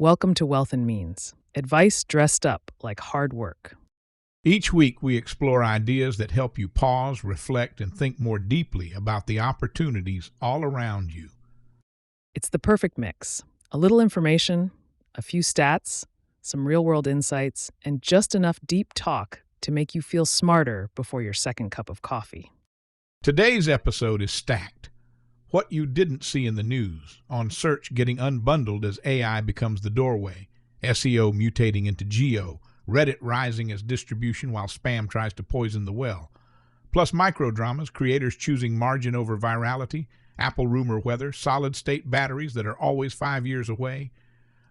Welcome to Wealth and Means. Advice dressed up like hard work. Each week, we explore ideas that help you pause, reflect, and think more deeply about the opportunities all around you. It's the perfect mix. A little information, a few stats, some real-world insights, and just enough deep talk to make you feel smarter before your second cup of coffee. Today's episode is stacked. What you didn't see in the news, on search getting unbundled as AI becomes the doorway, SEO mutating into geo, Reddit rising as distribution while spam tries to poison the well. Plus microdramas, creators choosing margin over virality, Apple rumor weather, solid-state batteries that are always 5 years away,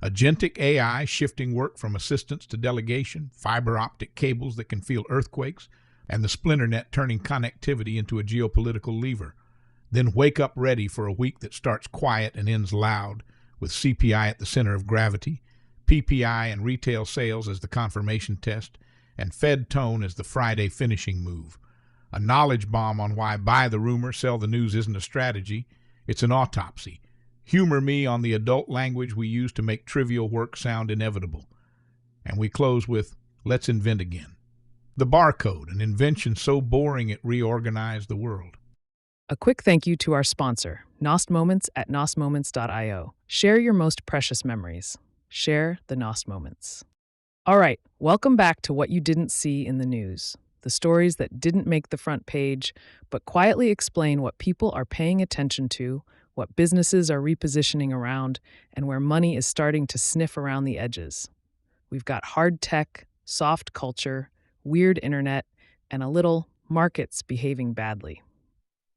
agentic AI shifting work from assistance to delegation, fiber optic cables that can feel earthquakes, and the splinternet turning connectivity into a geopolitical lever. Then wake up ready for a week that starts quiet and ends loud, with CPI at the center of gravity, PPI and Retail Sales as the confirmation test, and Fed tone as the Friday finishing move. A knowledge bomb on why buy the rumor, sell the news isn't a strategy, it's an autopsy. Humor me on the adult language we use to make trivial work sound inevitable. And we close with, let's invent again. The barcode, an invention so boring it reorganized the world. A quick thank you to our sponsor, Nost Moments at nostmoments.io. Share your most precious memories. Share the Nost Moments. All right, welcome back to what you didn't see in the news. The stories that didn't make the front page, but quietly explain what people are paying attention to, what businesses are repositioning around, and where money is starting to sniff around the edges. We've got hard tech, soft culture, weird internet, and a little markets behaving badly.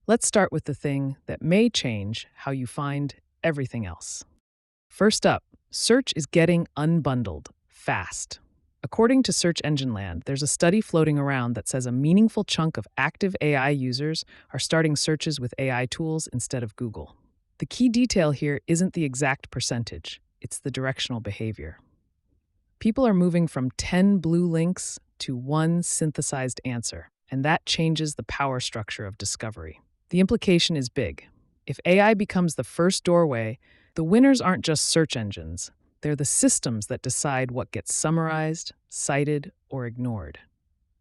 Let's start with the thing that may change how you find everything else. First up, search is getting unbundled fast. According to Search Engine Land, there's a study floating around that says a meaningful chunk of active AI users are starting searches with AI tools instead of Google. The key detail here isn't the exact percentage, it's the directional behavior. People are moving from 10 blue links to one synthesized answer, and that changes the power structure of discovery. The implication is big. If AI becomes the first doorway, the winners aren't just search engines. They're the systems that decide what gets summarized, cited, or ignored.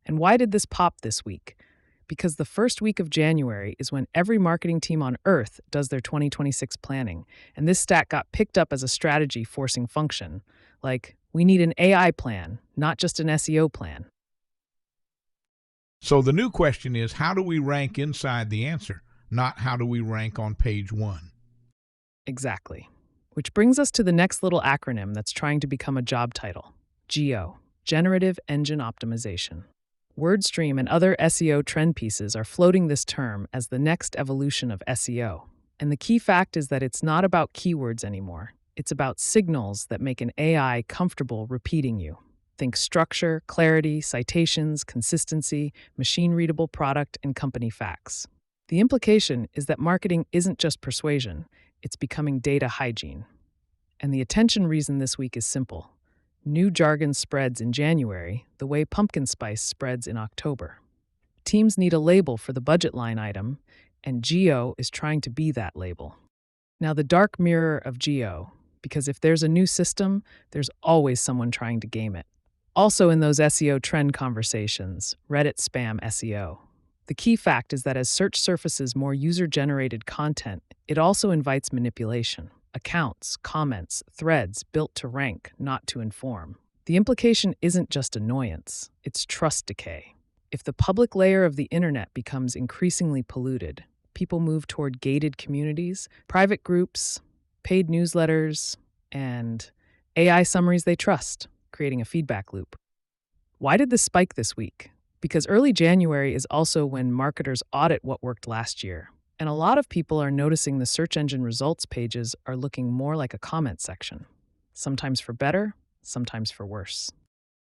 And why did this pop this week? Because the first week of January is when every marketing team on Earth does their 2026 planning, and this stat got picked up as a strategy forcing function. Like, we need an AI plan, not just an SEO plan. So the new question is, how do we rank inside the answer, not how do we rank on page one? Exactly. Which brings us to the next little acronym that's trying to become a job title. GEO, Generative Engine Optimization. WordStream and other SEO trend pieces are floating this term as the next evolution of SEO. And the key fact is that it's not about keywords anymore. It's about signals that make an AI comfortable repeating you. Think structure, clarity, citations, consistency, machine-readable product, and company facts. The implication is that marketing isn't just persuasion, it's becoming data hygiene. And the attention reason this week is simple. New jargon spreads in January the way pumpkin spice spreads in October. Teams need a label for the budget line item, and Geo is trying to be that label. Now, the dark mirror of Geo, because if there's a new system, there's always someone trying to game it. Also in those SEO trend conversations, Reddit spam SEO. The key fact is that as search surfaces more user-generated content, it also invites manipulation. Accounts, comments, threads built to rank, not to inform. The implication isn't just annoyance, it's trust decay. If the public layer of the internet becomes increasingly polluted, people move toward gated communities, private groups, paid newsletters, and AI summaries they trust, creating a feedback loop. Why did this spike this week? Because early January is also when marketers audit what worked last year. And a lot of people are noticing the search engine results pages are looking more like a comment section. Sometimes for better, sometimes for worse.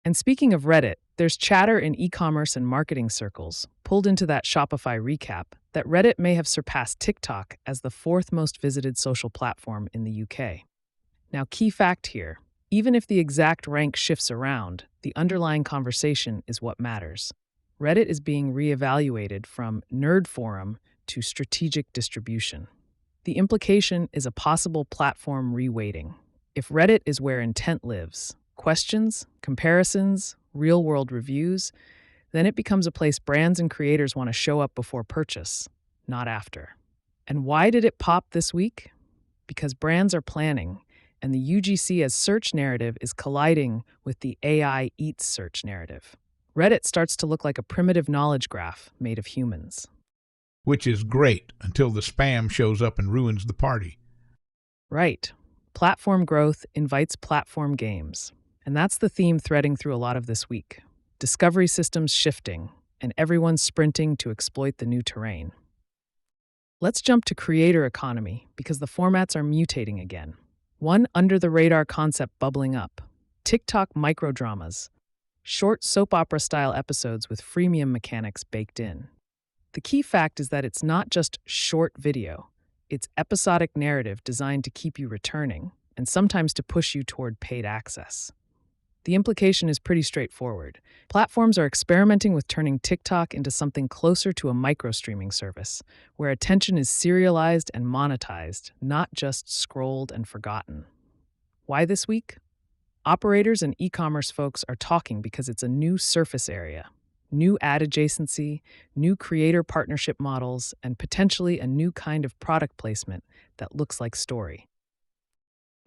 And speaking of Reddit, there's chatter in e-commerce and marketing circles, pulled into that Shopify recap, that Reddit may have surpassed TikTok as the fourth most visited social platform in the UK. Now, key fact here. Even if the exact rank shifts around, the underlying conversation is what matters. Reddit is being reevaluated from nerd forum to strategic distribution. The implication is a possible platform reweighting. If Reddit is where intent lives, questions, comparisons, real world reviews, then it becomes a place brands and creators want to show up before purchase, not after. And why did it pop this week? Because brands are planning, and the UGC as search narrative is colliding with the AI eats search narrative. Reddit starts to look like a primitive knowledge graph made of humans. Which is great until the spam shows up and ruins the party. Right. Platform growth invites platform games. And that's the theme threading through a lot of this week. Discovery systems shifting, and everyone's sprinting to exploit the new terrain. Let's jump to creator economy because the formats are mutating again. One under-the-radar concept bubbling up: TikTok microdramas, short soap opera-style episodes with freemium mechanics baked in. The key fact is that it's not just short video. It's episodic narrative designed to keep you returning, and sometimes to push you toward paid access. The implication is pretty straightforward. Platforms are experimenting with turning TikTok into something closer to a micro-streaming service, where attention is serialized and monetized, not just scrolled and forgotten. Why this week? Operators and e-commerce folks are talking because it's a new surface area, new ad adjacency, new creator partnership models, and potentially a new kind of product placement that looks like story.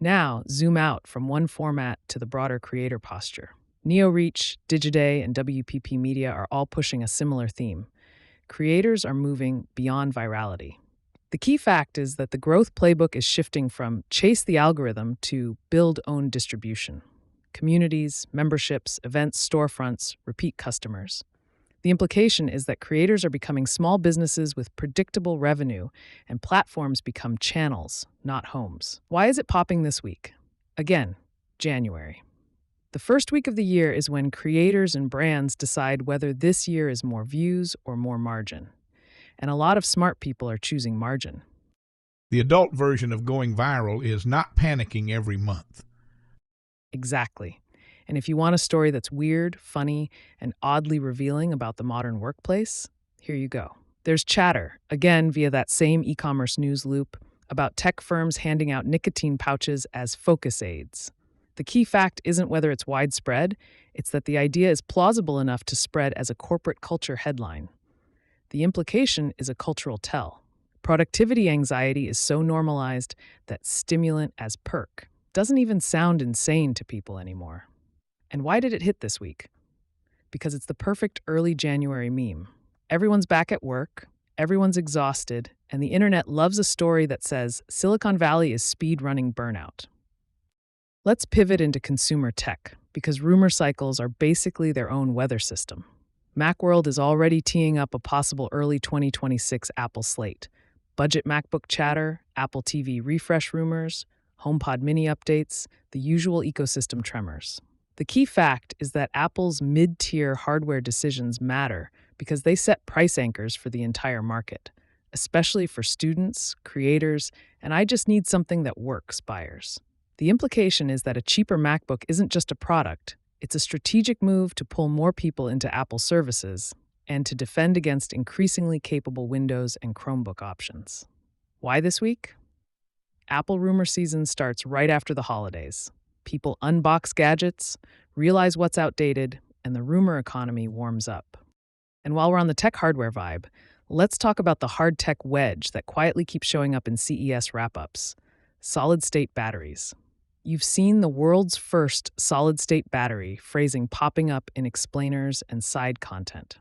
Now, zoom out from one format to the broader creator posture. NeoReach, Digiday, and WPP Media are all pushing a similar theme. Creators are moving beyond virality. The key fact is that the growth playbook is shifting from chase the algorithm to build own distribution. Communities, memberships, events, storefronts, repeat customers. The implication is that creators are becoming small businesses with predictable revenue, and platforms become channels, not homes. Why is it popping this week? Again, January. The first week of the year is when creators and brands decide whether this year is more views or more margin. And a lot of smart people are choosing margin. The adult version of going viral is not panicking every month. Exactly. And if you want a story that's weird, funny, and oddly revealing about the modern workplace, here you go. There's chatter, again via that same e-commerce news loop, about tech firms handing out nicotine pouches as focus aids. The key fact isn't whether it's widespread, it's that the idea is plausible enough to spread as a corporate culture headline. The implication is a cultural tell. Productivity anxiety is so normalized that stimulant as perk doesn't even sound insane to people anymore. And why did it hit this week? Because it's the perfect early January meme. Everyone's back at work, everyone's exhausted, and the internet loves a story that says Silicon Valley is speed running burnout. Let's pivot into consumer tech, because rumor cycles are basically their own weather system. Macworld is already teeing up a possible early 2026 Apple slate. Budget MacBook chatter, Apple TV refresh rumors, HomePod mini updates, the usual ecosystem tremors. The key fact is that Apple's mid-tier hardware decisions matter because they set price anchors for the entire market, especially for students, creators, and I just need something that works buyers. The implication is that a cheaper MacBook isn't just a product, it's a strategic move to pull more people into Apple services and to defend against increasingly capable Windows and Chromebook options. Why this week? Apple rumor season starts right after the holidays. People unbox gadgets, realize what's outdated, and the rumor economy warms up. And while we're on the tech hardware vibe, let's talk about the hard tech wedge that quietly keeps showing up in CES wrap-ups: solid-state batteries. You've seen the world's first solid-state battery phrasing popping up in explainers and side content.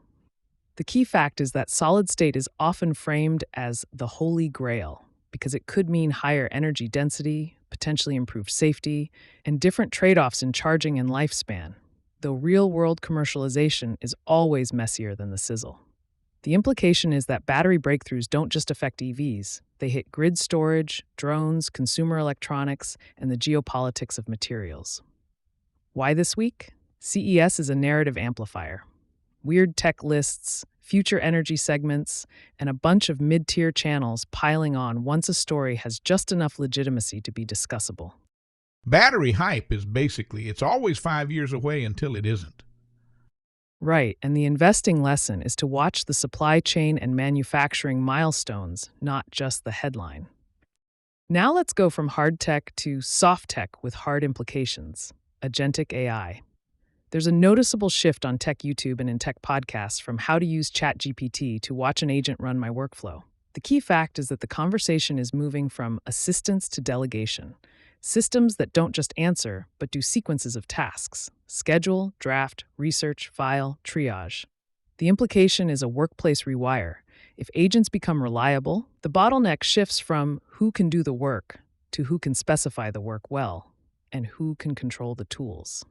The key fact is that solid-state is often framed as the holy grail because it could mean higher energy density, potentially improved safety, and different trade-offs in charging and lifespan, though real-world commercialization is always messier than the sizzle. The implication is that battery breakthroughs don't just affect EVs, they hit grid storage, drones, consumer electronics, and the geopolitics of materials. Why this week? CES is a narrative amplifier. Weird tech lists, future energy segments, and a bunch of mid-tier channels piling on once a story has just enough legitimacy to be discussable. Battery hype is basically, it's always 5 years away until it isn't. Right, and the investing lesson is to watch the supply chain and manufacturing milestones, not just the headline. Now let's go from hard tech to soft tech with hard implications, agentic AI. There's a noticeable shift on tech YouTube and in tech podcasts from how to use ChatGPT to watch an agent run my workflow. The key fact is that the conversation is moving from assistance to delegation. Systems that don't just answer, but do sequences of tasks: schedule, draft, research, file, triage. The implication is a workplace rewire. If agents become reliable, the bottleneck shifts from who can do the work to who can specify the work well and who can control the tools.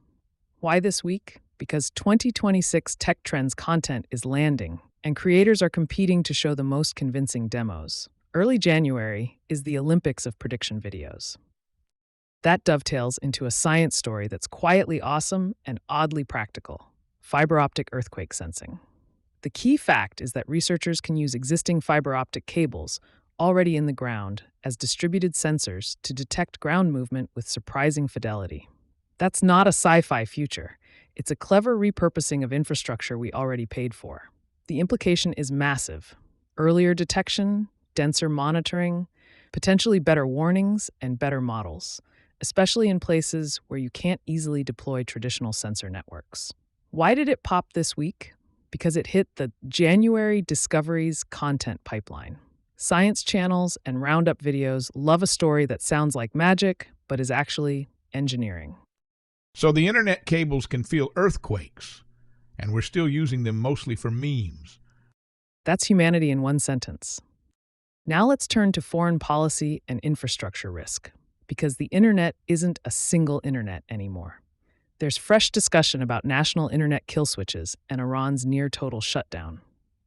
Why this week? Because 2026 tech trends content is landing, and creators are competing to show the most convincing demos. Early January is the Olympics of prediction videos. That dovetails into a science story that's quietly awesome and oddly practical: fiber optic earthquake sensing. The key fact is that researchers can use existing fiber optic cables already in the ground as distributed sensors to detect ground movement with surprising fidelity. That's not a sci-fi future. It's a clever repurposing of infrastructure we already paid for. The implication is massive: earlier detection, denser monitoring, potentially better warnings, and better models, especially in places where you can't easily deploy traditional sensor networks. Why did it pop this week? Because it hit the January Discoveries content pipeline. Science channels and roundup videos love a story that sounds like magic, but is actually engineering. So the internet cables can feel earthquakes, and we're still using them mostly for memes. That's humanity in one sentence. Now let's turn to foreign policy and infrastructure risk, because the internet isn't a single internet anymore. There's fresh discussion about national internet kill switches and Iran's near-total shutdown.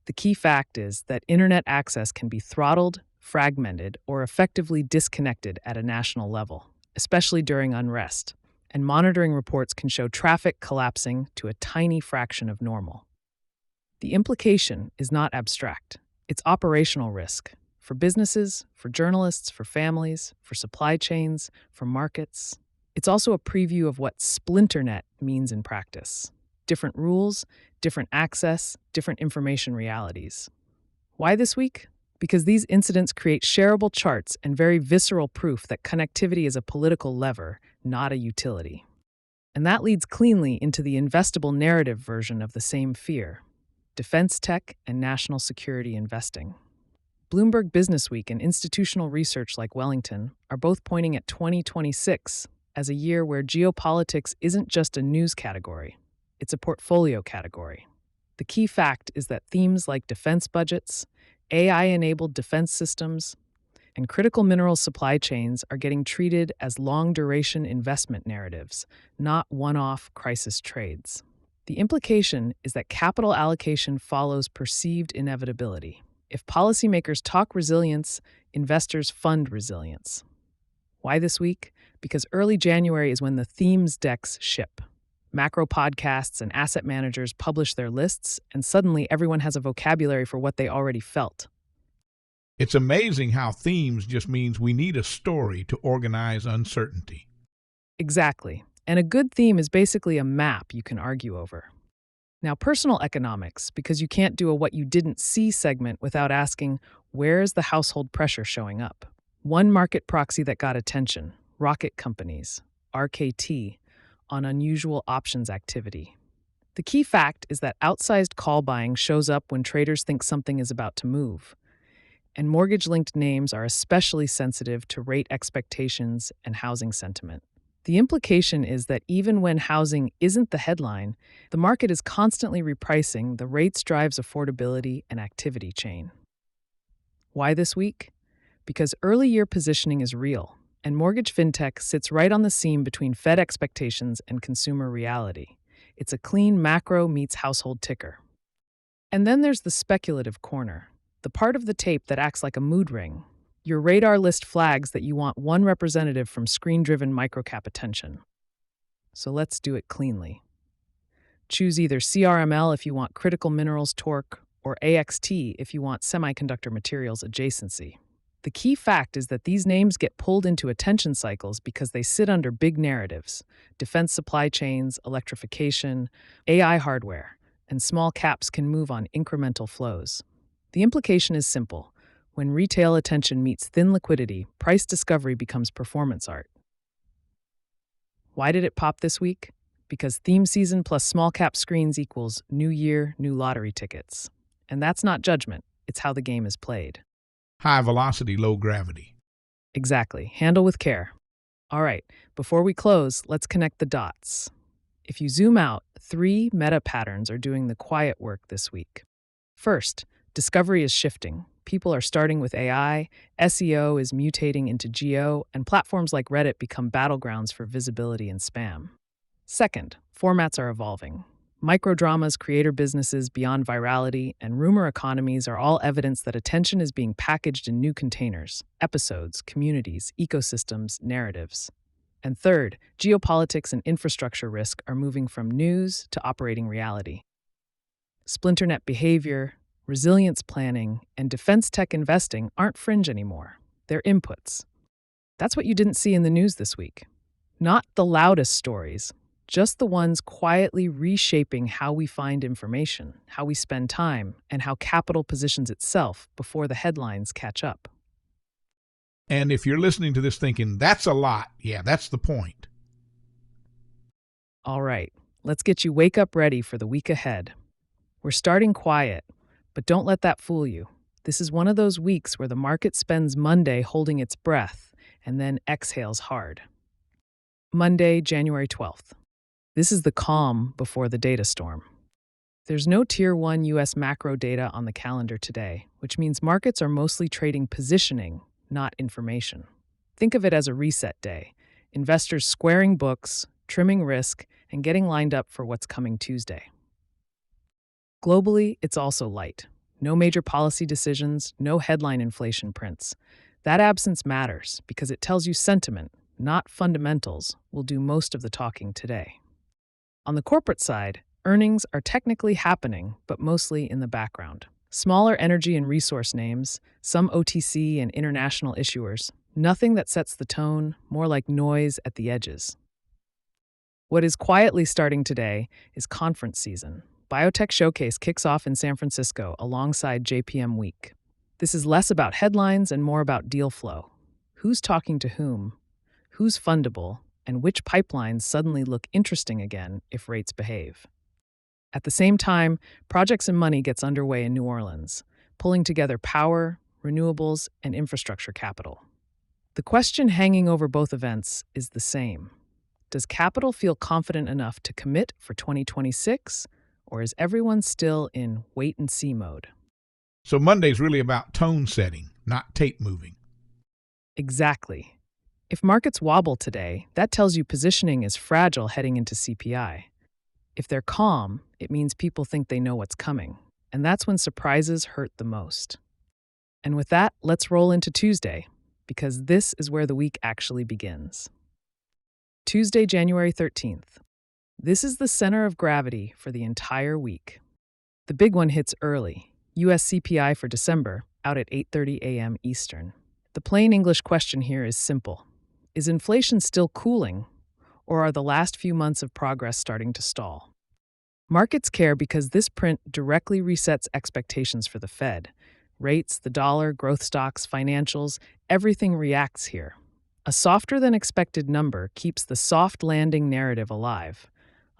The key fact is that internet access can be throttled, fragmented, or effectively disconnected at a national level, especially during unrest, and monitoring reports can show traffic collapsing to a tiny fraction of normal. The implication is not abstract. It's operational risk for businesses, for journalists, for families, for supply chains, for markets. It's also a preview of what splinternet means in practice: different rules, different access, different information realities. Why this week? Because these incidents create shareable charts and very visceral proof that connectivity is a political lever, not a utility. And that leads cleanly into the investable narrative version of the same fear: defense tech and national security investing. Bloomberg Businessweek and institutional research like Wellington are both pointing at 2026 as a year where geopolitics isn't just a news category, it's a portfolio category. The key fact is that themes like defense budgets, AI-enabled defense systems, and critical mineral supply chains are getting treated as long-duration investment narratives, not one-off crisis trades. The implication is that capital allocation follows perceived inevitability. If policymakers talk resilience, investors fund resilience. Why this week? Because early January is when the themes decks ship. Macro podcasts and asset managers publish their lists, and suddenly everyone has a vocabulary for what they already felt. It's amazing how themes just means we need a story to organize uncertainty. Exactly. And a good theme is basically a map you can argue over. Now, personal economics, because you can't do a what you didn't see segment without asking, where is the household pressure showing up? One market proxy that got attention: rocket companies, RKT, on unusual options activity. The key fact is that outsized call buying shows up when traders think something is about to move. And mortgage-linked names are especially sensitive to rate expectations and housing sentiment. The implication is that even when housing isn't the headline, the market is constantly repricing the rates drives affordability and activity chain. Why this week? Because early year positioning is real, and mortgage fintech sits right on the seam between Fed expectations and consumer reality. It's a clean macro meets household ticker. And then there's the speculative corner, the part of the tape that acts like a mood ring. Your radar list flags that you want one representative from screen-driven microcap attention. So let's do it cleanly. Choose either CRML if you want critical minerals torque, or AXT if you want semiconductor materials adjacency. The key fact is that these names get pulled into attention cycles because they sit under big narratives: defense supply chains, electrification, AI hardware, and small caps can move on incremental flows. The implication is simple: When retail attention meets thin liquidity, price discovery becomes performance art. Why did it pop this week? Because theme season plus small cap screens equals new year, new lottery tickets. And that's not judgment, it's how the game is played. High velocity, low gravity. Exactly. Handle with care. All right, before we close, let's connect the dots. If you zoom out, 3 meta patterns are doing the quiet work this week. First, discovery is shifting. People are starting with AI, SEO is mutating into geo, and platforms like Reddit become battlegrounds for visibility and spam. Second, formats are evolving. Microdramas, creator businesses beyond virality, and rumor economies are all evidence that attention is being packaged in new containers: episodes, communities, ecosystems, narratives. And third, geopolitics and infrastructure risk are moving from news to operating reality. Splinternet behavior, resilience planning, and defense tech investing aren't fringe anymore. They're inputs. That's what you didn't see in the news this week. Not the loudest stories, just the ones quietly reshaping how we find information, how we spend time, and how capital positions itself before the headlines catch up. And if you're listening to this thinking, that's a lot, yeah, that's the point. All right, let's get you wake up ready for the week ahead. We're starting quiet, but don't let that fool you. This is one of those weeks where the market spends Monday holding its breath and then exhales hard. Monday, January 12th. This is the calm before the data storm. There's no Tier 1 U.S. macro data on the calendar today, which means markets are mostly trading positioning, not information. Think of it as a reset day. Investors squaring books, trimming risk, and getting lined up for what's coming Tuesday. Globally, it's also light. No major policy decisions, no headline inflation prints. That absence matters because it tells you sentiment, not fundamentals, will do most of the talking today. On the corporate side, earnings are technically happening, but mostly in the background. Smaller energy and resource names, some OTC and international issuers, nothing that sets the tone, more like noise at the edges. What is quietly starting today is conference season. Biotech Showcase kicks off in San Francisco alongside JPM Week. This is less about headlines and more about deal flow. Who's talking to whom? Who's fundable? And which pipelines suddenly look interesting again if rates behave? At the same time, Projects and Money gets underway in New Orleans, pulling together power, renewables, and infrastructure capital. The question hanging over both events is the same. Does capital feel confident enough to commit for 2026, or is everyone still in wait-and-see mode? So Monday's really about tone setting, not tape moving. Exactly. If markets wobble today, that tells you positioning is fragile heading into CPI. If they're calm, it means people think they know what's coming, and that's when surprises hurt the most. And with that, let's roll into Tuesday, because this is where the week actually begins. Tuesday, January 13th. This is the center of gravity for the entire week. The big one hits early. US CPI for December, out at 8:30 a.m. Eastern. The plain English question here is simple. Is inflation still cooling, or are the last few months of progress starting to stall? Markets care because this print directly resets expectations for the Fed. Rates, the dollar, growth stocks, financials, everything reacts here. A softer than expected number keeps the soft landing narrative alive.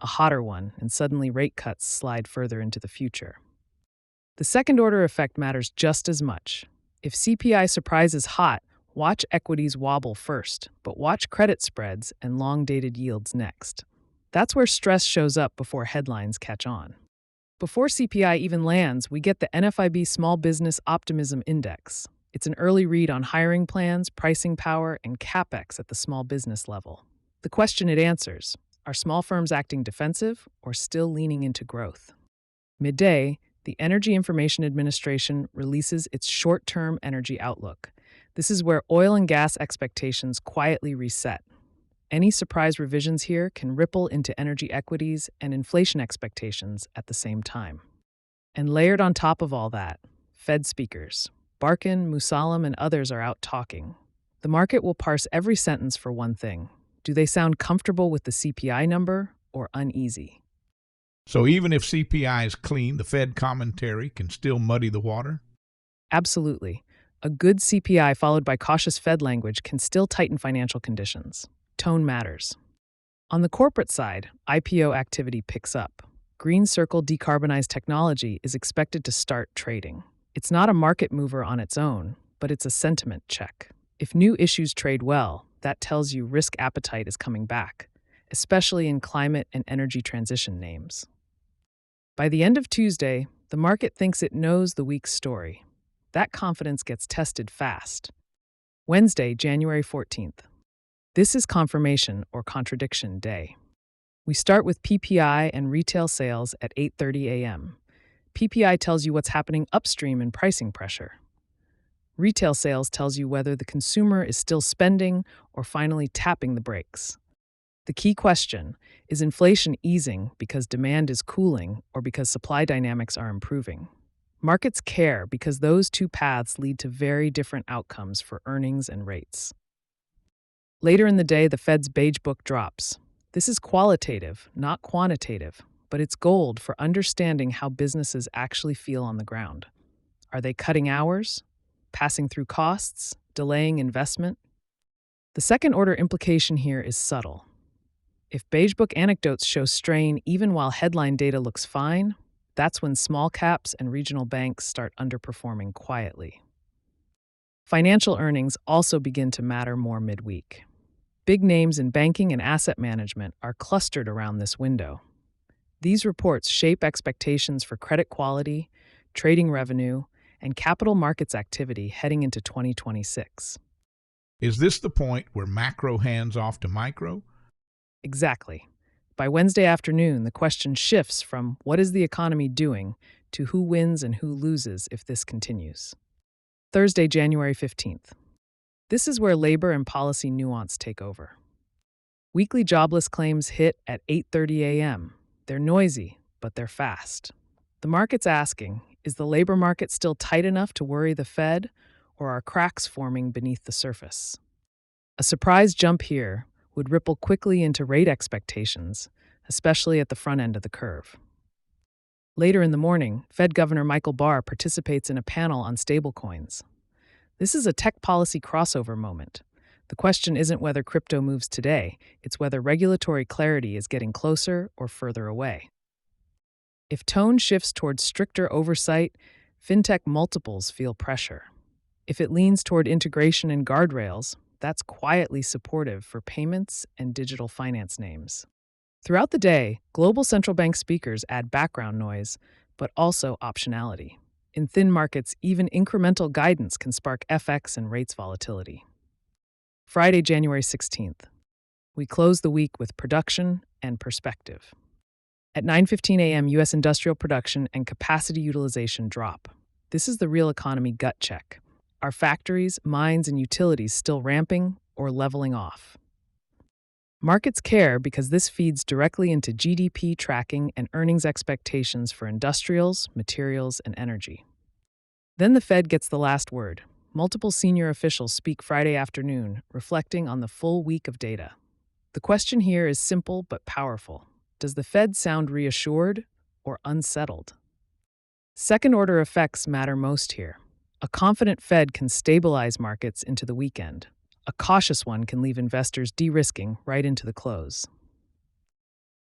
A hotter one, and suddenly rate cuts slide further into the future. The second order effect matters just as much. If CPI surprises hot, watch equities wobble first, but watch credit spreads and long-dated yields next. That's where stress shows up before headlines catch on. Before CPI even lands, we get the NFIB Small Business Optimism Index. It's an early read on hiring plans, pricing power, and CapEx at the small business level. The question it answers: are small firms acting defensive or still leaning into growth? Midday, the Energy Information Administration releases its short-term energy outlook. This is where oil and gas expectations quietly reset. Any surprise revisions here can ripple into energy equities and inflation expectations at the same time. And layered on top of all that, Fed speakers. Barkin, Musalam, and others are out talking. The market will parse every sentence for one thing. Do they sound comfortable with the CPI number or uneasy? So even if CPI is clean, the Fed commentary can still muddy the water? Absolutely. A good CPI followed by cautious Fed language can still tighten financial conditions. Tone matters. On the corporate side, IPO activity picks up. Green Circle decarbonized technology is expected to start trading. It's not a market mover on its own, but it's a sentiment check. If new issues trade well, that tells you risk appetite is coming back, especially in climate and energy transition names. By the end of Tuesday, the market thinks it knows the week's story. That confidence gets tested fast. Wednesday, January 14th. This is confirmation or contradiction day. We start with PPI and retail sales at 8:30 a.m. PPI tells you what's happening upstream in pricing pressure. Retail sales tells you whether the consumer is still spending or finally tapping the brakes. The key question is inflation easing because demand is cooling or because supply dynamics are improving? Markets care because those two paths lead to very different outcomes for earnings and rates. Later in the day, the Fed's Beige Book drops. This is qualitative, not quantitative, but it's gold for understanding how businesses actually feel on the ground. Are they cutting hours, passing through costs, delaying investment? The second order implication here is subtle. If Beige Book anecdotes show strain even while headline data looks fine, that's when small caps and regional banks start underperforming quietly. Financial earnings also begin to matter more midweek. Big names in banking and asset management are clustered around this window. These reports shape expectations for credit quality, trading revenue, and capital markets activity heading into 2026. Is this the point where macro hands off to micro? Exactly. By Wednesday afternoon, the question shifts from what is the economy doing to who wins and who loses if this continues. Thursday, January 15th. This is where labor and policy nuance take over. Weekly jobless claims hit at 8:30 a.m. They're noisy, but they're fast. The market's asking, is the labor market still tight enough to worry the Fed, or are cracks forming beneath the surface? A surprise jump here would ripple quickly into rate expectations, especially at the front end of the curve. Later in the morning, Fed Governor Michael Barr participates in a panel on stablecoins. This is a tech policy crossover moment. The question isn't whether crypto moves today, it's whether regulatory clarity is getting closer or further away. If tone shifts towards stricter oversight, fintech multiples feel pressure. If it leans toward integration and guardrails, that's quietly supportive for payments and digital finance names. Throughout the day, global central bank speakers add background noise, but also optionality. In thin markets, even incremental guidance can spark FX and rates volatility. Friday, January 16th. We close the week with production and perspective. At 9:15 a.m., U.S. industrial production and capacity utilization drop. This is the real economy gut check. Are factories, mines, and utilities still ramping or leveling off? Markets care because this feeds directly into GDP tracking and earnings expectations for industrials, materials, and energy. Then the Fed gets the last word. Multiple senior officials speak Friday afternoon, reflecting on the full week of data. The question here is simple but powerful. Does the Fed sound reassured or unsettled? Second-order effects matter most here. A confident Fed can stabilize markets into the weekend. A cautious one can leave investors de-risking right into the close.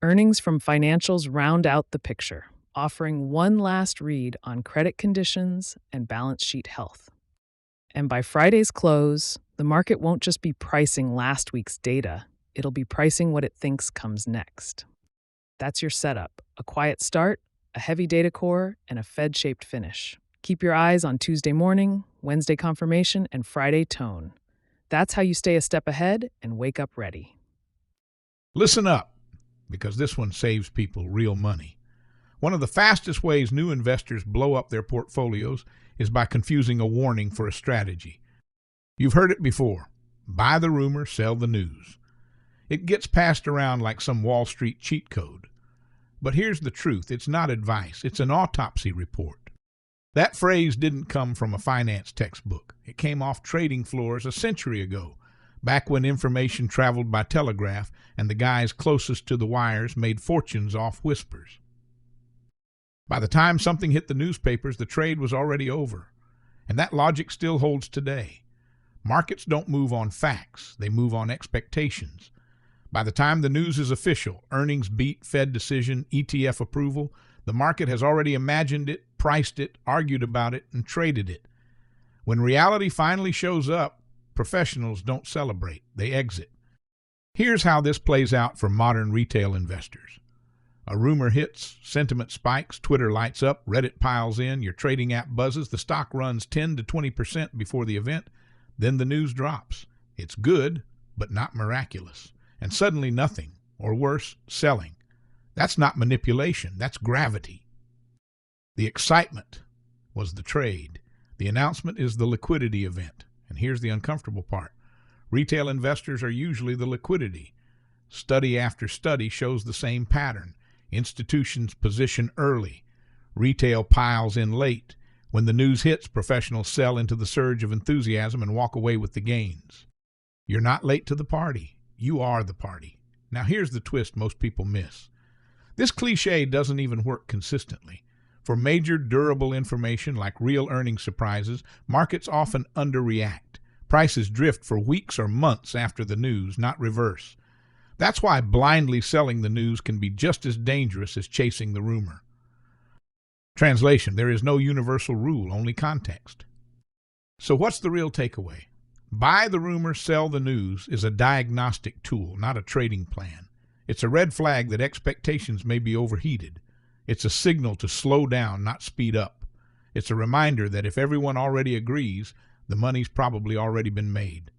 Earnings from financials round out the picture, offering one last read on credit conditions and balance sheet health. And by Friday's close, the market won't just be pricing last week's data, it'll be pricing what it thinks comes next. That's your setup: a quiet start, a heavy data core, and a Fed-shaped finish. Keep your eyes on Tuesday morning, Wednesday confirmation, and Friday tone. That's how you stay a step ahead and wake up ready. Listen up, because this one saves people real money. One of the fastest ways new investors blow up their portfolios is by confusing a warning for a strategy. You've heard it before: buy the rumor, sell the news. It gets passed around like some Wall Street cheat code. But here's the truth: it's not advice, it's an autopsy report. That phrase didn't come from a finance textbook. It came off trading floors a century ago, back when information traveled by telegraph and the guys closest to the wires made fortunes off whispers. By the time something hit the newspapers, the trade was already over. And that logic still holds today. Markets don't move on facts, they move on expectations. By the time the news is official, earnings beat, Fed decision, ETF approval, the market has already imagined it, priced it, argued about it, and traded it. When reality finally shows up, professionals don't celebrate, they exit. Here's how this plays out for modern retail investors. A rumor hits, sentiment spikes, Twitter lights up, Reddit piles in, your trading app buzzes, the stock runs 10 to 20% before the event, then the news drops. It's good, but not miraculous. And suddenly nothing, or worse, selling. That's not manipulation, that's gravity. The excitement was the trade. The announcement is the liquidity event. And here's the uncomfortable part. Retail investors are usually the liquidity. Study after study shows the same pattern. Institutions position early. Retail piles in late. When the news hits, professionals sell into the surge of enthusiasm and walk away with the gains. You're not late to the party. You are the party. Now here's the twist most people miss. This cliche doesn't even work consistently. For major durable information like real earnings surprises, markets often underreact. Prices drift for weeks or months after the news, not reverse. That's why blindly selling the news can be just as dangerous as chasing the rumor. Translation: there is no universal rule, only context. So what's the real takeaway? Buy the rumor, sell the news is a diagnostic tool, not a trading plan. It's a red flag that expectations may be overheated. It's a signal to slow down, not speed up. It's a reminder that if everyone already agrees, the money's probably already been made.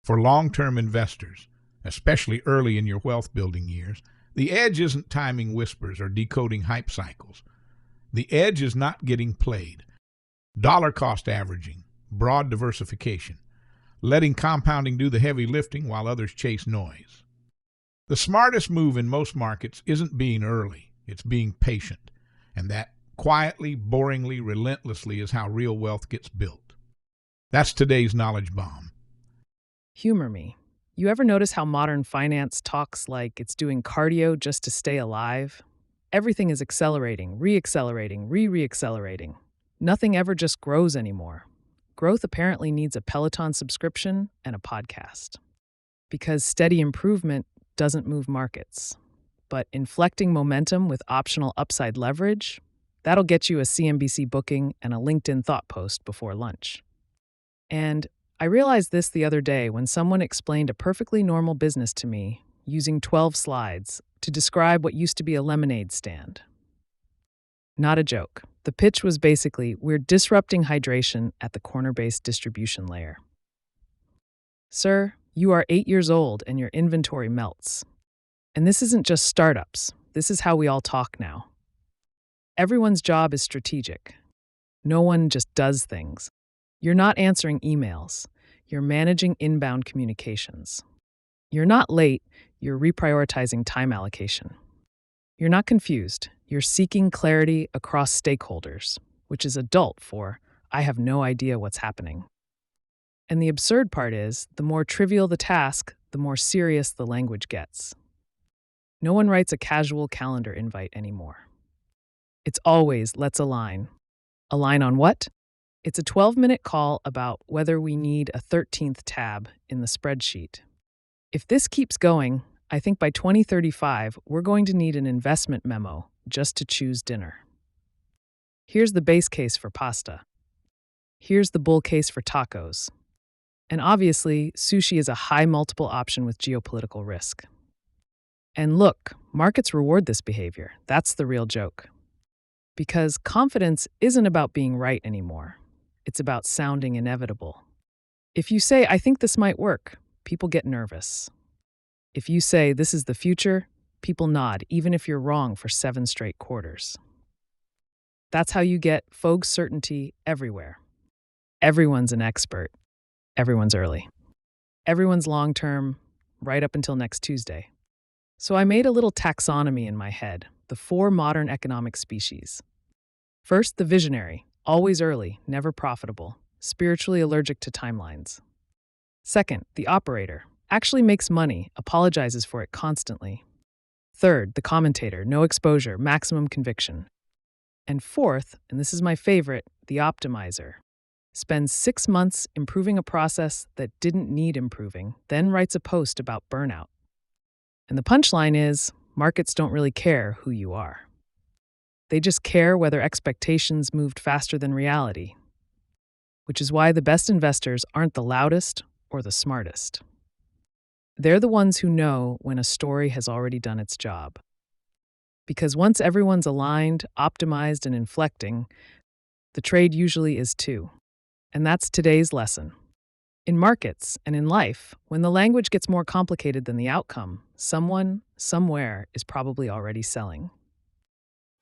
For long-term investors, especially early in your wealth-building years, the edge isn't timing whispers or decoding hype cycles. The edge is not getting played. Dollar cost averaging, broad diversification, letting compounding do the heavy lifting while others chase noise. The smartest move in most markets isn't being early, it's being patient. And that quietly, boringly, relentlessly is how real wealth gets built. That's today's knowledge bomb. Humor me. You ever notice how modern finance talks like it's doing cardio just to stay alive? Everything is accelerating, re-accelerating, re-accelerating. Nothing ever just grows anymore. Growth apparently needs a Peloton subscription and a podcast. Because steady improvement doesn't move markets. But inflecting momentum with optional upside leverage, that'll get you a CNBC booking and a LinkedIn thought post before lunch. And I realized this the other day when someone explained a perfectly normal business to me using 12 slides to describe what used to be a lemonade stand. Not a joke. The pitch was basically, we're disrupting hydration at the corner-based distribution layer. Sir, you are 8 years old and your inventory melts. And this isn't just startups. This is how we all talk now. Everyone's job is strategic. No one just does things. You're not answering emails. You're managing inbound communications. You're not late. You're reprioritizing time allocation. You're not confused. You're seeking clarity across stakeholders, which is adult for, I have no idea what's happening. And the absurd part is, the more trivial the task, the more serious the language gets. No one writes a casual calendar invite anymore. It's always, let's align. Align on what? It's a 12-minute call about whether we need a 13th tab in the spreadsheet. If this keeps going, I think by 2035, we're going to need an investment memo just to choose dinner. Here's the base case for pasta. Here's the bull case for tacos. And obviously, sushi is a high multiple option with geopolitical risk. And look, markets reward this behavior. That's the real joke. Because confidence isn't about being right anymore. It's about sounding inevitable. If you say, I think this might work, people get nervous. If you say, this is the future, people nod, even if you're wrong for 7 straight quarters. That's how you get faux certainty everywhere. Everyone's an expert. Everyone's early. Everyone's long-term, right up until next Tuesday. So I made a little taxonomy in my head, the 4 modern economic species. First, the visionary, always early, never profitable, spiritually allergic to timelines. Second, the operator, actually makes money, apologizes for it constantly. Third, the commentator, no exposure, maximum conviction. And fourth, and this is my favorite, the optimizer. spends 6 months improving a process that didn't need improving, then writes a post about burnout. And the punchline is, markets don't really care who you are. They just care whether expectations moved faster than reality, which is why the best investors aren't the loudest or the smartest. They're the ones who know when a story has already done its job. Because once everyone's aligned, optimized, and inflecting, the trade usually is too. And that's today's lesson. In markets and in life, when the language gets more complicated than the outcome, someone, somewhere, is probably already selling.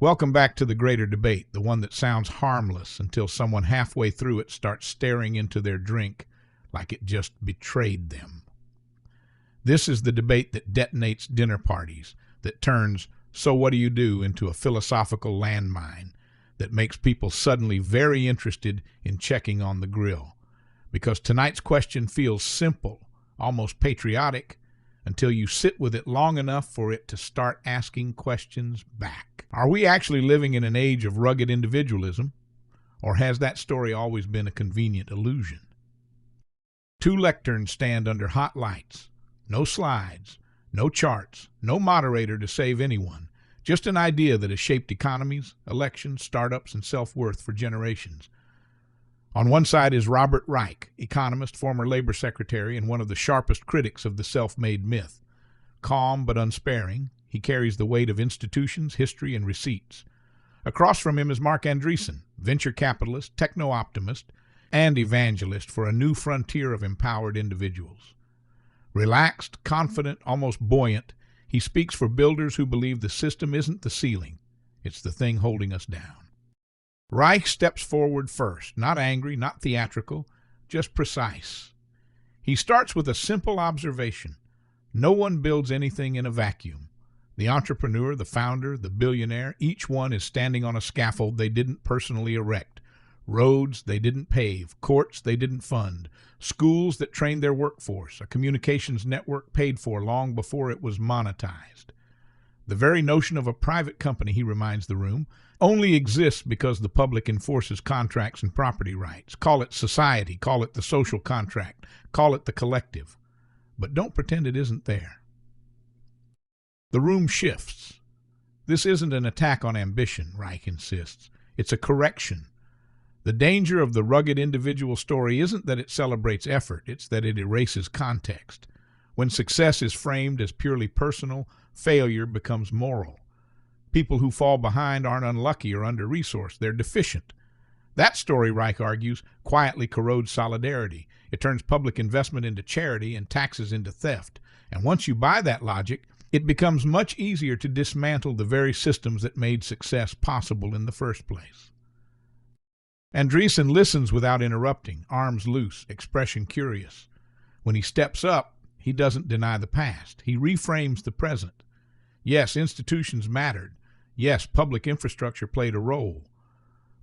Welcome back to the greater debate, the one that sounds harmless until someone halfway through it starts staring into their drink like it just betrayed them. This is the debate that detonates dinner parties, that turns "so what do you do" into a philosophical landmine, that makes people suddenly very interested in checking on the grill. Because tonight's question feels simple, almost patriotic, until you sit with it long enough for it to start asking questions back. Are we actually living in an age of rugged individualism, or has that story always been a convenient illusion? Two lecterns stand under hot lights. No slides, no charts, no moderator to save anyone. Just an idea that has shaped economies, elections, startups, and self-worth for generations. On one side is Robert Reich, economist, former labor secretary, and one of the sharpest critics of the self-made myth. Calm but unsparing, he carries the weight of institutions, history, and receipts. Across from him is Mark Andreessen, venture capitalist, techno-optimist, and evangelist for a new frontier of empowered individuals. Relaxed, confident, almost buoyant, he speaks for builders who believe the system isn't the ceiling, it's the thing holding us down. Reich steps forward first, not angry, not theatrical, just precise. He starts with a simple observation. No one builds anything in a vacuum. The entrepreneur, the founder, the billionaire, each one is standing on a scaffold they didn't personally erect. Roads they didn't pave, courts they didn't fund, schools that trained their workforce, a communications network paid for long before it was monetized. The very notion of a private company, he reminds the room, only exists because the public enforces contracts and property rights. Call it society, call it the social contract, call it the collective. But don't pretend it isn't there. The room shifts. This isn't an attack on ambition, Reich insists. It's a correction. The danger of the rugged individual story isn't that it celebrates effort, it's that it erases context. When success is framed as purely personal, failure becomes moral. People who fall behind aren't unlucky or under-resourced, they're deficient. That story, Reich argues, quietly corrodes solidarity. It turns public investment into charity and taxes into theft. And once you buy that logic, it becomes much easier to dismantle the very systems that made success possible in the first place. Andreessen listens without interrupting, arms loose, expression curious. When he steps up, he doesn't deny the past. He reframes the present. Yes, institutions mattered. Yes, public infrastructure played a role.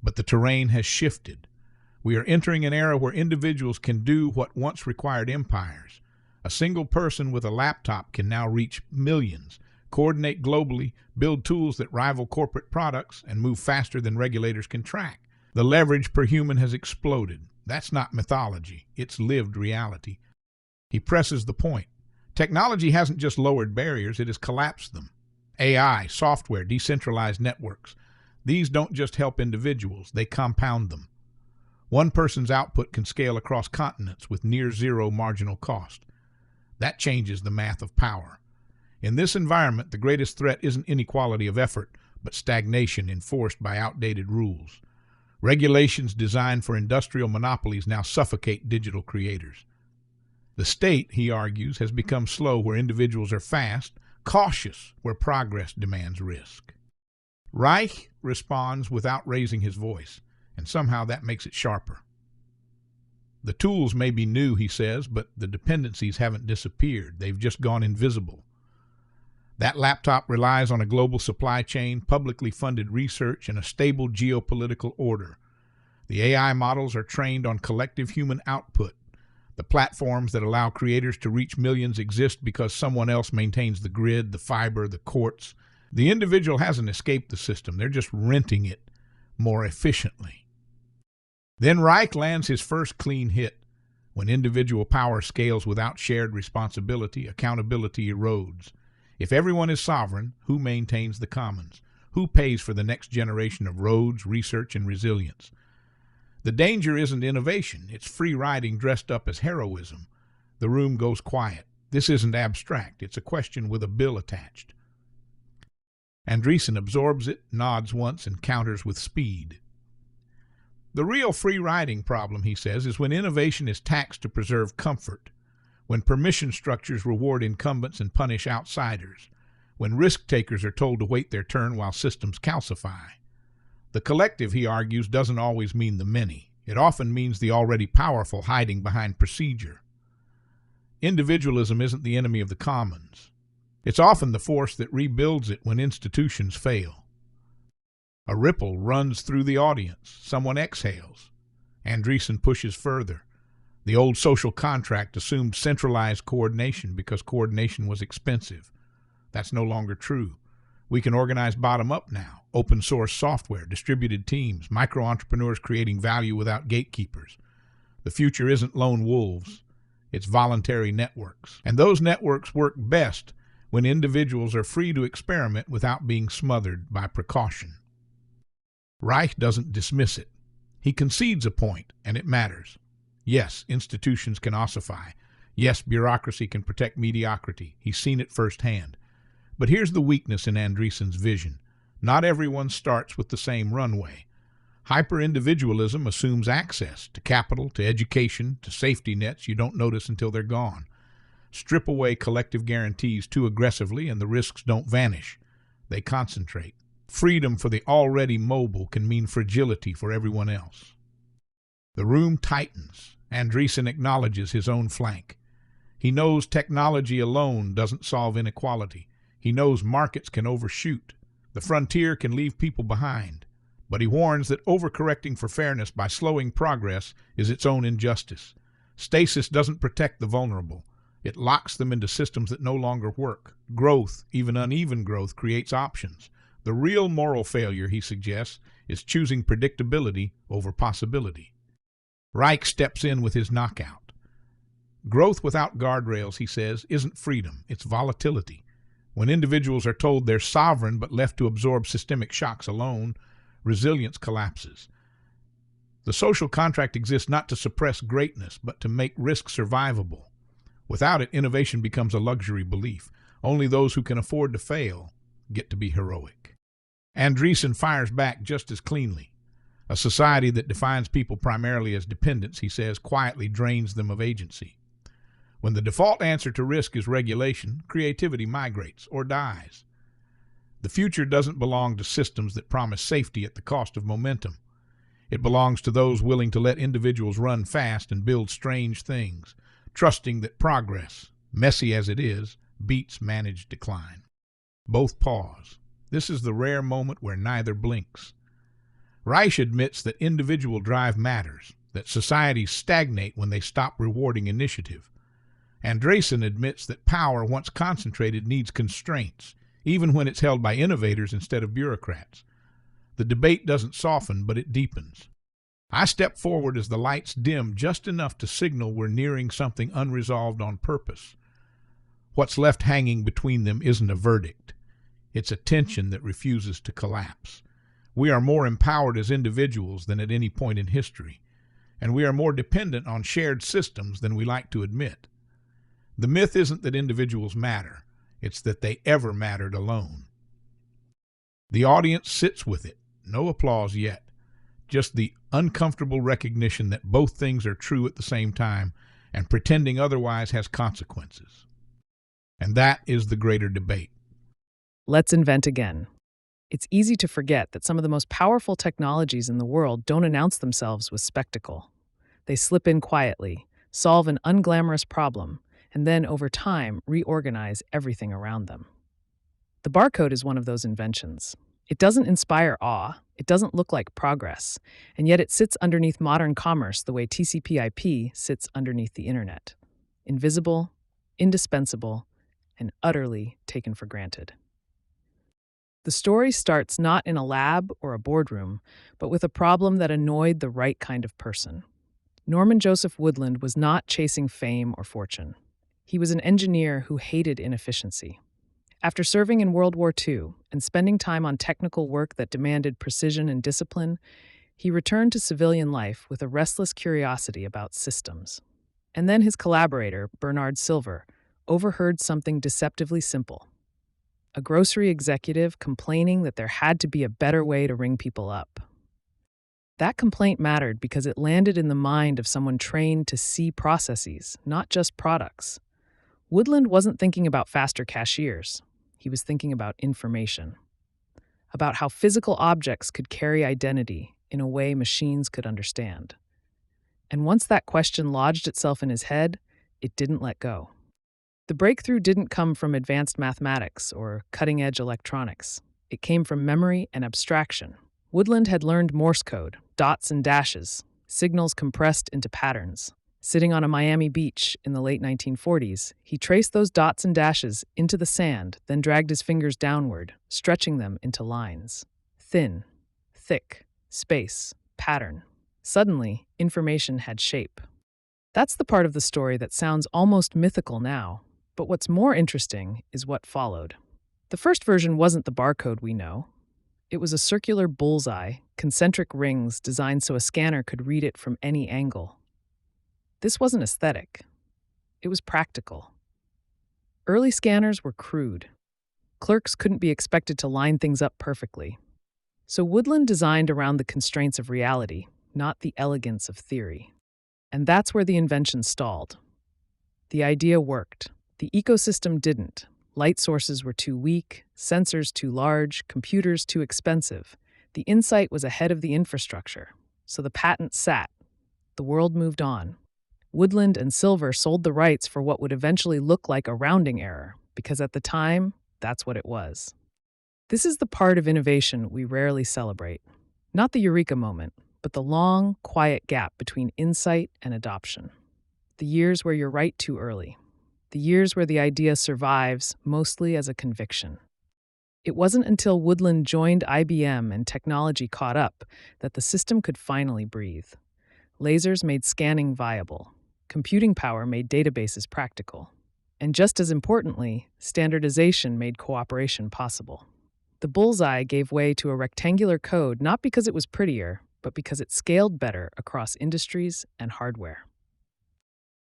But the terrain has shifted. We are entering an era where individuals can do what once required empires. A single person with a laptop can now reach millions, coordinate globally, build tools that rival corporate products, and move faster than regulators can track. The leverage per human has exploded. That's not mythology. It's lived reality. He presses the point. Technology hasn't just lowered barriers, it has collapsed them. AI, software, decentralized networks. These don't just help individuals, they compound them. One person's output can scale across continents with near zero marginal cost. That changes the math of power. In this environment, the greatest threat isn't inequality of effort, but stagnation enforced by outdated rules. Regulations designed for industrial monopolies now suffocate digital creators. The state, he argues, has become slow where individuals are fast, cautious where progress demands risk. Reich responds without raising his voice, and somehow that makes it sharper. The tools may be new, he says, but the dependencies haven't disappeared. They've just gone invisible. That laptop relies on a global supply chain, publicly funded research, and a stable geopolitical order. The AI models are trained on collective human output. The platforms that allow creators to reach millions exist because someone else maintains the grid, the fiber, the courts. The individual hasn't escaped the system. They're just renting it more efficiently. Then Reich lands his first clean hit. When individual power scales without shared responsibility, accountability erodes. If everyone is sovereign, who maintains the commons? Who pays for the next generation of roads, research, and resilience? The danger isn't innovation, it's free riding dressed up as heroism. The room goes quiet. This isn't abstract, it's a question with a bill attached. Andreessen absorbs it, nods once, and counters with speed. The real free riding problem, he says, is when innovation is taxed to preserve comfort, when permission structures reward incumbents and punish outsiders, when risk takers are told to wait their turn while systems calcify. The collective, he argues, doesn't always mean the many. It often means the already powerful hiding behind procedure. Individualism isn't the enemy of the commons. It's often the force that rebuilds it when institutions fail. A ripple runs through the audience. Someone exhales. Andreessen pushes further. The old social contract assumed centralized coordination because coordination was expensive. That's no longer true. We can organize bottom-up now. Open source software, distributed teams, micro-entrepreneurs creating value without gatekeepers. The future isn't lone wolves. It's voluntary networks. And those networks work best when individuals are free to experiment without being smothered by precaution. Reich doesn't dismiss it. He concedes a point, and it matters. Yes, institutions can ossify. Yes, bureaucracy can protect mediocrity. He's seen it firsthand. But here's the weakness in Andreessen's vision. Not everyone starts with the same runway. Hyper-individualism assumes access to capital, to education, to safety nets you don't notice until they're gone. Strip away collective guarantees too aggressively and the risks don't vanish. They concentrate. Freedom for the already mobile can mean fragility for everyone else. The room tightens. Andreessen acknowledges his own flank. He knows technology alone doesn't solve inequality. He knows markets can overshoot. The frontier can leave people behind. But he warns that overcorrecting for fairness by slowing progress is its own injustice. Stasis doesn't protect the vulnerable. It locks them into systems that no longer work. Growth, even uneven growth, creates options. The real moral failure, he suggests, is choosing predictability over possibility. Reich steps in with his knockout. Growth without guardrails, he says, isn't freedom, it's volatility. When individuals are told they're sovereign but left to absorb systemic shocks alone, resilience collapses. The social contract exists not to suppress greatness, but to make risk survivable. Without it, innovation becomes a luxury belief. Only those who can afford to fail get to be heroic. Andreessen fires back just as cleanly. A society that defines people primarily as dependents, he says, quietly drains them of agency. When the default answer to risk is regulation, creativity migrates or dies. The future doesn't belong to systems that promise safety at the cost of momentum. It belongs to those willing to let individuals run fast and build strange things, trusting that progress, messy as it is, beats managed decline. Both pause. This is the rare moment where neither blinks. Reich admits that individual drive matters, that societies stagnate when they stop rewarding initiative. Andreessen admits that power, once concentrated, needs constraints, even when it's held by innovators instead of bureaucrats. The debate doesn't soften, but it deepens. I step forward as the lights dim just enough to signal we're nearing something unresolved on purpose. What's left hanging between them isn't a verdict. It's a tension that refuses to collapse. We are more empowered as individuals than at any point in history, and we are more dependent on shared systems than we like to admit. The myth isn't that individuals matter, it's that they ever mattered alone. The audience sits with it, no applause yet, just the uncomfortable recognition that both things are true at the same time, and pretending otherwise has consequences. And that is the greater debate. Let's invent again. It's easy to forget that some of the most powerful technologies in the world don't announce themselves with spectacle. They slip in quietly, solve an unglamorous problem, and then, over time, reorganize everything around them. The barcode is one of those inventions. It doesn't inspire awe, it doesn't look like progress, and yet it sits underneath modern commerce the way TCP/IP sits underneath the internet. Invisible, indispensable, and utterly taken for granted. The story starts not in a lab or a boardroom, but with a problem that annoyed the right kind of person. Norman Joseph Woodland was not chasing fame or fortune. He was an engineer who hated inefficiency. After serving in World War II and spending time on technical work that demanded precision and discipline, he returned to civilian life with a restless curiosity about systems. And then his collaborator, Bernard Silver, overheard something deceptively simple. A grocery executive complaining that there had to be a better way to ring people up. That complaint mattered because it landed in the mind of someone trained to see processes, not just products. Woodland wasn't thinking about faster cashiers. He was thinking about information, about how physical objects could carry identity in a way machines could understand. And once that question lodged itself in his head, it didn't let go. The breakthrough didn't come from advanced mathematics or cutting-edge electronics. It came from memory and abstraction. Woodland had learned Morse code, dots and dashes, signals compressed into patterns. Sitting on a Miami beach in the late 1940s, he traced those dots and dashes into the sand, then dragged his fingers downward, stretching them into lines. Thin, thick, space, pattern. Suddenly, information had shape. That's the part of the story that sounds almost mythical now, but what's more interesting is what followed. The first version wasn't the barcode we know. It was a circular bullseye, concentric rings designed so a scanner could read it from any angle. This wasn't aesthetic. It was practical. Early scanners were crude. Clerks couldn't be expected to line things up perfectly. So Woodland designed around the constraints of reality, not the elegance of theory. And that's where the invention stalled. The idea worked. The ecosystem didn't. Light sources were too weak, sensors too large, computers too expensive. The insight was ahead of the infrastructure. So the patent sat. The world moved on. Woodland and Silver sold the rights for what would eventually look like a rounding error, because at the time, that's what it was. This is the part of innovation we rarely celebrate. Not the eureka moment, but the long, quiet gap between insight and adoption. The years where you're right too early. The years where the idea survives mostly as a conviction. It wasn't until Woodland joined IBM and technology caught up that the system could finally breathe. Lasers made scanning viable. Computing power made databases practical. And just as importantly, standardization made cooperation possible. The bullseye gave way to a rectangular code not because it was prettier, but because it scaled better across industries and hardware.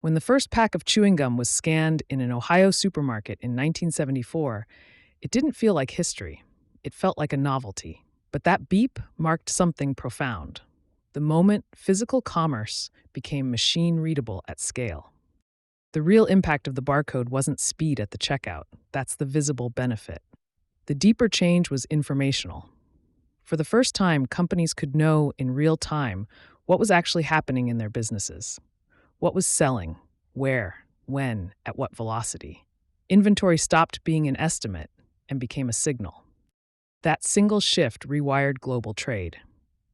When the first pack of chewing gum was scanned in an Ohio supermarket in 1974, it didn't feel like history. It felt like a novelty. But that beep marked something profound. The moment physical commerce became machine-readable at scale. The real impact of the barcode wasn't speed at the checkout. That's the visible benefit. The deeper change was informational. For the first time, companies could know in real time what was actually happening in their businesses. What was selling, where, when, at what velocity. Inventory stopped being an estimate and became a signal. That single shift rewired global trade.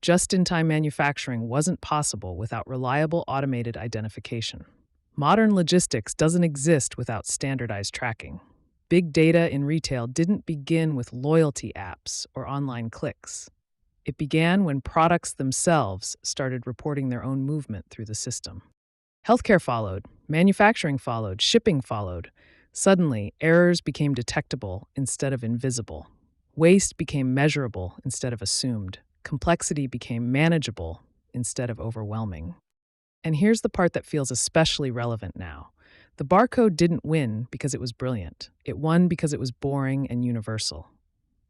Just-in-time manufacturing wasn't possible without reliable automated identification. Modern logistics doesn't exist without standardized tracking. Big data in retail didn't begin with loyalty apps or online clicks. It began when products themselves started reporting their own movement through the system. Healthcare followed, manufacturing followed, shipping followed. Suddenly, errors became detectable instead of invisible. Waste became measurable instead of assumed. Complexity became manageable instead of overwhelming. And here's the part that feels especially relevant now. The barcode didn't win because it was brilliant. It won because it was boring and universal.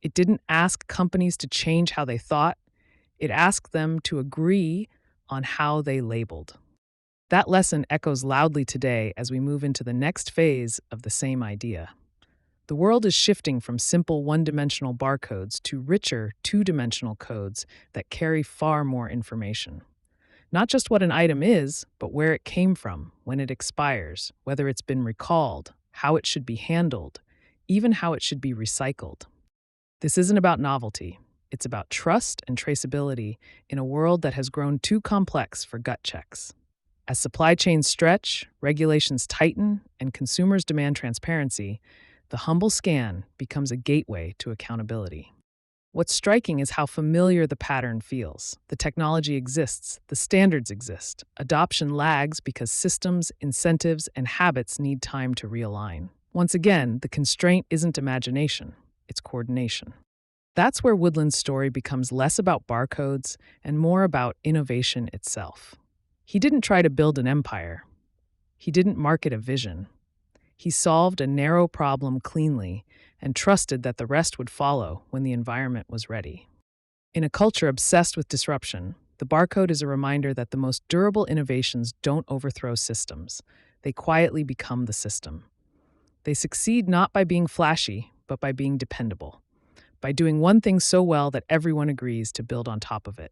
It didn't ask companies to change how they thought. It asked them to agree on how they labeled. That lesson echoes loudly today as we move into the next phase of the same idea. The world is shifting from simple one-dimensional barcodes to richer two-dimensional codes that carry far more information. Not just what an item is, but where it came from, when it expires, whether it's been recalled, how it should be handled, even how it should be recycled. This isn't about novelty. It's about trust and traceability in a world that has grown too complex for gut checks. As supply chains stretch, regulations tighten, and consumers demand transparency, the humble scan becomes a gateway to accountability. What's striking is how familiar the pattern feels. The technology exists, the standards exist. Adoption lags because systems, incentives, and habits need time to realign. Once again, the constraint isn't imagination, it's coordination. That's where Woodland's story becomes less about barcodes and more about innovation itself. He didn't try to build an empire. He didn't market a vision. He solved a narrow problem cleanly and trusted that the rest would follow when the environment was ready. In a culture obsessed with disruption, the barcode is a reminder that the most durable innovations don't overthrow systems. They quietly become the system. They succeed not by being flashy, but by being dependable, by doing one thing so well that everyone agrees to build on top of it.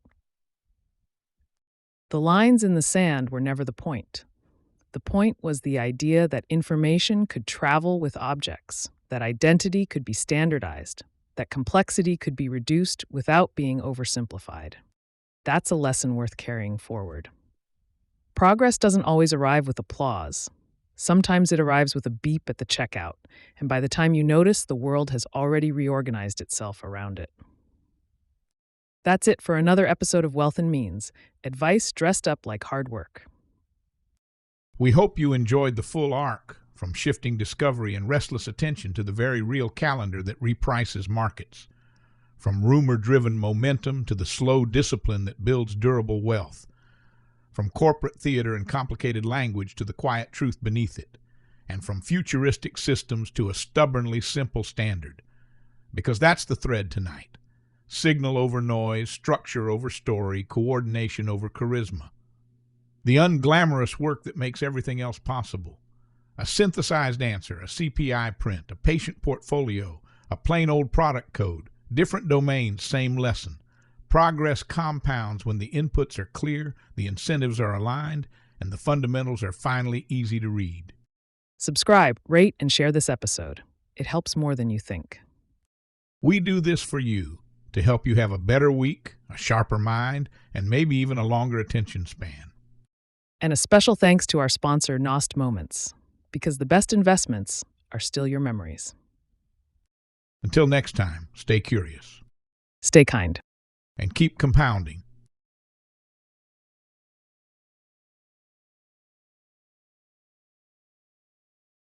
The lines in the sand were never the point. The point was the idea that information could travel with objects, that identity could be standardized, that complexity could be reduced without being oversimplified. That's a lesson worth carrying forward. Progress doesn't always arrive with applause. Sometimes it arrives with a beep at the checkout, and by the time you notice, the world has already reorganized itself around it. That's it for another episode of Wealth and Means, advice dressed up like hard work. We hope you enjoyed the full arc, from shifting discovery and restless attention to the very real calendar that reprices markets, from rumor-driven momentum to the slow discipline that builds durable wealth, from corporate theater and complicated language to the quiet truth beneath it, and from futuristic systems to a stubbornly simple standard. Because that's the thread tonight. Signal over noise, structure over story, coordination over charisma. The unglamorous work that makes everything else possible. A synthesized answer, a CPI print, a patient portfolio, a plain old product code, different domains, same lesson. Progress compounds when the inputs are clear, the incentives are aligned, and the fundamentals are finally easy to read. Subscribe, rate, and share this episode. It helps more than you think. We do this for you to help you have a better week, a sharper mind, and maybe even a longer attention span. And a special thanks to our sponsor, Nost Moments, because the best investments are still your memories. Until next time, stay curious. Stay kind. And keep compounding.